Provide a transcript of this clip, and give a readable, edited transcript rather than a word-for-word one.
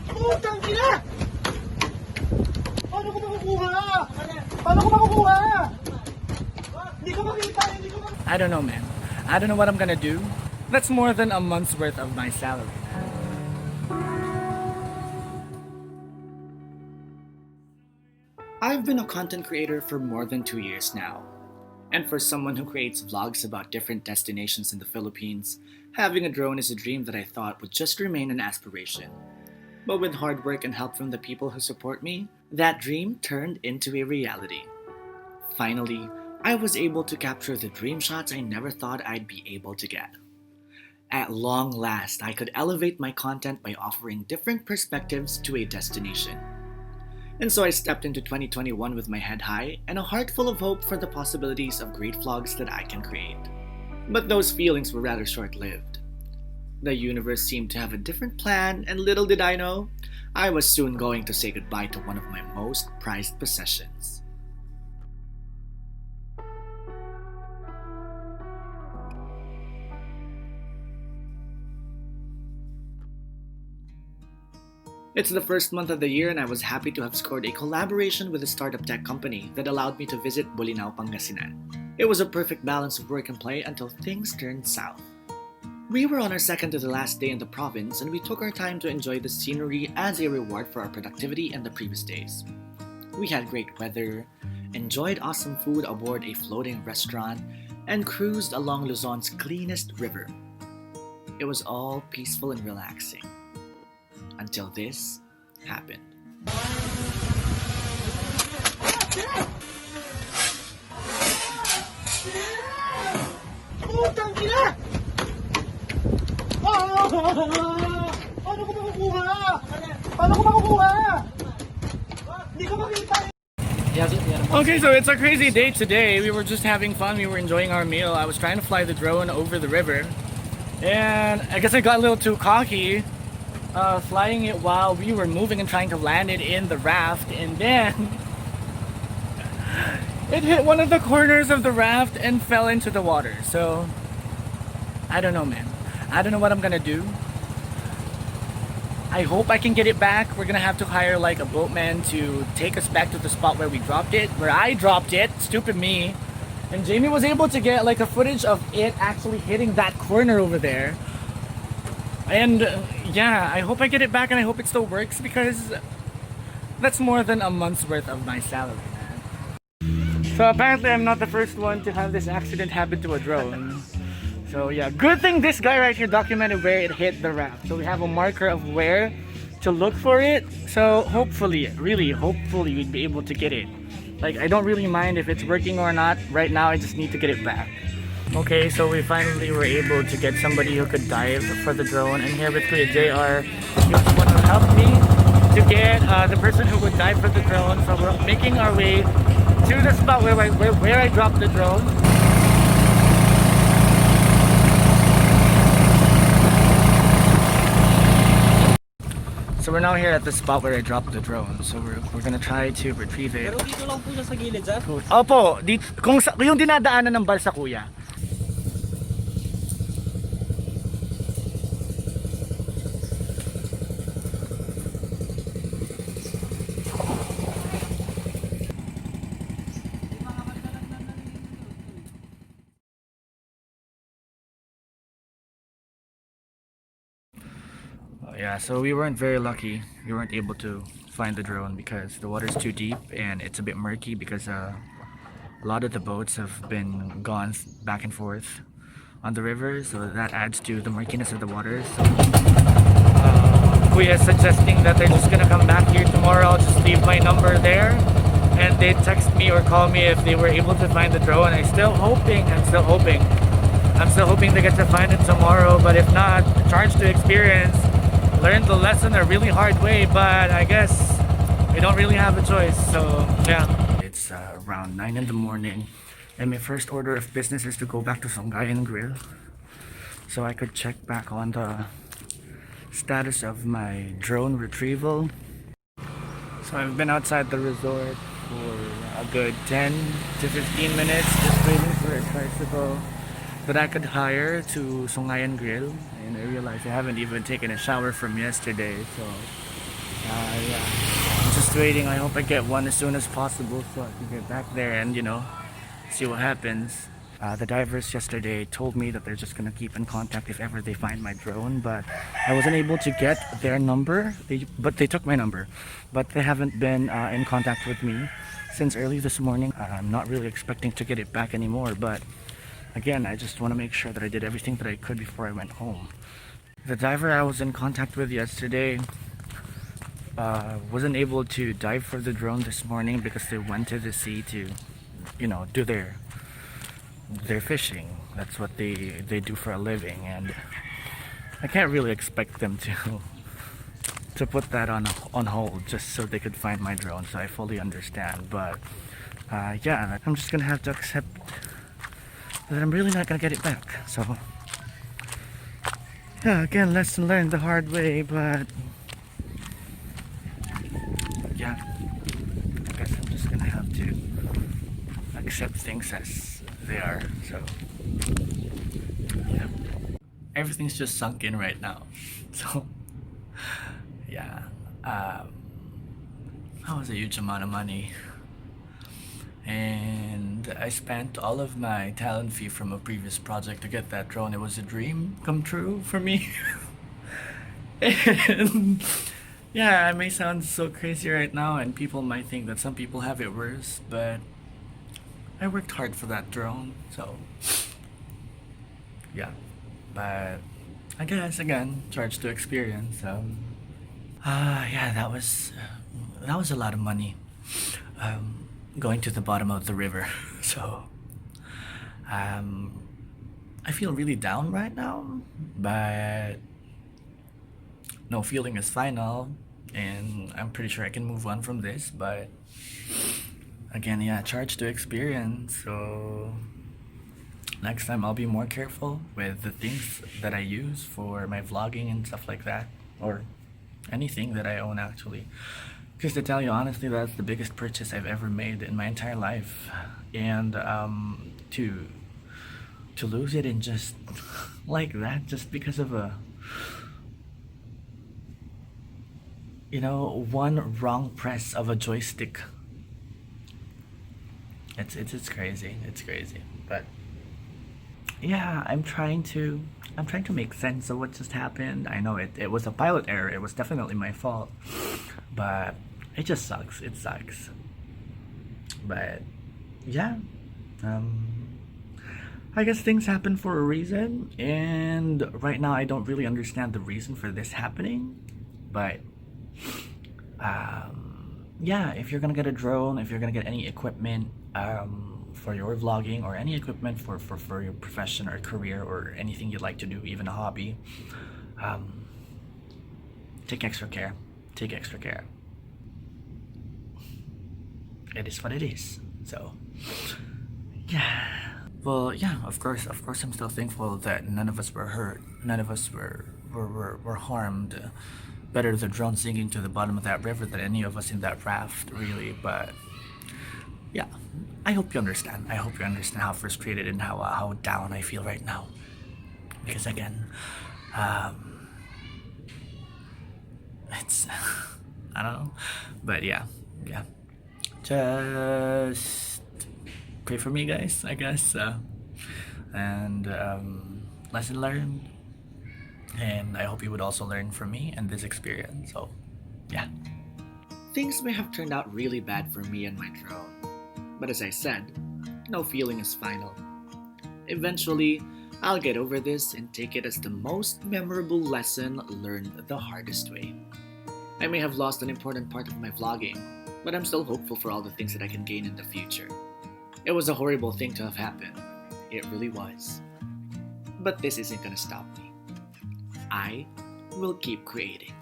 Putang ina! Paano ko makukuha? Paano ko makukuha? Hindi ko makita, hindi ko makita. I don't know, man. I don't know what I'm gonna do. That's more than a month's worth of my salary. I've been a content creator for more than 2 years now. And for someone who creates vlogs about different destinations in the Philippines, having a drone is a dream that I thought would just remain an aspiration. But with hard work and help from the people who support me, that dream turned into a reality. Finally, I was able to capture the dream shots I never thought I'd be able to get. At long last, I could elevate my content by offering different perspectives to a destination. And so I stepped into 2021 with my head high and a heart full of hope for the possibilities of great vlogs that I can create. But those feelings were rather short-lived. The universe seemed to have a different plan, and little did I know, I was soon going to say goodbye to one of my most prized possessions. It's the first month of the year and I was happy to have scored a collaboration with a startup tech company that allowed me to visit Bolinao, Pangasinan. It was a perfect balance of work and play until things turned south. We were on our second to the last day in the province and we took our time to enjoy the scenery as a reward for our productivity in the previous days. We had great weather, enjoyed awesome food aboard a floating restaurant, and cruised along Luzon's cleanest river. It was all peaceful and relaxing. Until this happened. Putang ina! Paano ko makukuha? Paano ko makukuha? Hindi ko makita. Okay, so it's a crazy day today. We were just having fun. We were enjoying our meal. I was trying to fly the drone over the river. And I guess I got a little too cocky. Flying it while we were moving and trying to land it in the raft, and then it hit one of the corners of the raft and fell into the water. So I don't know, man. I don't know what I'm gonna do. I hope I can get it back. We're gonna have to hire like a boatman to take us back to the spot where we dropped it, where I dropped it. Stupid me. And Jamie was able to get like a footage of it actually hitting that corner over there. And yeah, I hope I get it back and I hope it still works because that's more than a month's worth of my salary, man. So apparently I'm not the first one to have this accident happen to a drone. So yeah, good thing this guy right here documented where it hit the raft. So we have a marker of where to look for it. So hopefully, really hopefully we'd be able to get it. Like, I don't really mind if it's working or not. Right now I just need to get it back. Okay, so we finally were able to get somebody who could dive for the drone, and here with Kuya JR, he was the one who helped me to get the person who would dive for the drone. So we're making our way to the spot where I dropped the drone. So we're now here at the spot where I dropped the drone. So we're gonna try to retrieve it. Pero dito lang po siya sa gilid, sir. Opo, yung dinadaanan ng balsa, kuya. Yeah, so we weren't very lucky. We weren't able to find the drone because the water's too deep and it's a bit murky because a lot of the boats have been gone back and forth on the river, so that adds to the murkiness of the water. So Kuya is suggesting that they're just gonna come back here tomorrow. I'll just leave my number there and they text me or call me if they were able to find the drone. I'm still hoping to get to find it tomorrow, but if not, charge to experience. Learned the lesson a really hard way, but I guess we don't really have a choice. So yeah, it's around 9 in the morning and my first order of business is to go back to Songayan Grill so I could check back on the status of my drone retrieval. So I've been outside the resort for a good 10 to 15 minutes just waiting for a tricycle that I could hire to Songayan Grill, and I realized I haven't even taken a shower from yesterday, so Yeah. I'm just waiting. I hope I get one as soon as possible so I can get back there and, see what happens. The divers yesterday told me that they're just gonna keep in contact if ever they find my drone, but I wasn't able to get their number. But they took my number, but they haven't been in contact with me since early this morning. I'm not really expecting to get it back anymore, but again, I just want to make sure that I did everything that I could before I went home. The diver I was in contact with yesterday wasn't able to dive for the drone this morning because they went to the sea to, do their fishing. That's what they do for a living, and I can't really expect them to put that on hold just so they could find my drone. So I fully understand, but yeah, I'm just gonna have to accept that I'm really not gonna get it back. So yeah, again, lesson learned the hard way, but yeah, I guess I'm just gonna have to accept things as they are. So yeah, everything's just sunk in right now. So yeah, that was a huge amount of money, and I spent all of my talent fee from a previous project to get that drone. It was a dream come true for me. And yeah, I may sound so crazy right now, and people might think that some people have it worse, but I worked hard for that drone, so yeah. But I guess again, charge to experience. Yeah, that was a lot of money. Going to the bottom of the river. So I feel really down right now, but no feeling is final, and I'm pretty sure I can move on from this. But again, yeah, charge to experience. So next time I'll be more careful with the things that I use for my vlogging and stuff like that, or anything that I own actually. Because to tell you honestly, that's the biggest purchase I've ever made in my entire life, and to lose it in just like that, just because of one wrong press of a joystick. It's crazy. It's crazy. But yeah, I'm trying to make sense of what just happened. I know it was a pilot error. It was definitely my fault. But it just sucks. It sucks. But yeah. I guess things happen for a reason, and right now I don't really understand the reason for this happening. But yeah, if you're gonna get a drone, if you're gonna get any equipment for your vlogging, or any equipment for your profession or career or anything you'd like to do, even a hobby, take extra care. Take extra care. It is what it is. So yeah. Well, yeah, of course I'm still thankful that none of us were hurt. None of us were harmed. Better the drone sinking to the bottom of that river than any of us in that raft, really. But yeah, I hope you understand. I hope you understand how frustrated and how down I feel right now. Because again, it's I don't know, but yeah. Just pray for me, guys, I guess. And lesson learned. And I hope you would also learn from me and this experience. So, yeah. Things may have turned out really bad for me and my drone. But as I said, no feeling is final. Eventually, I'll get over this and take it as the most memorable lesson learned the hardest way. I may have lost an important part of my vlogging, but I'm still hopeful for all the things that I can gain in the future. It was a horrible thing to have happened. It really was. But this isn't gonna stop me. I will keep creating.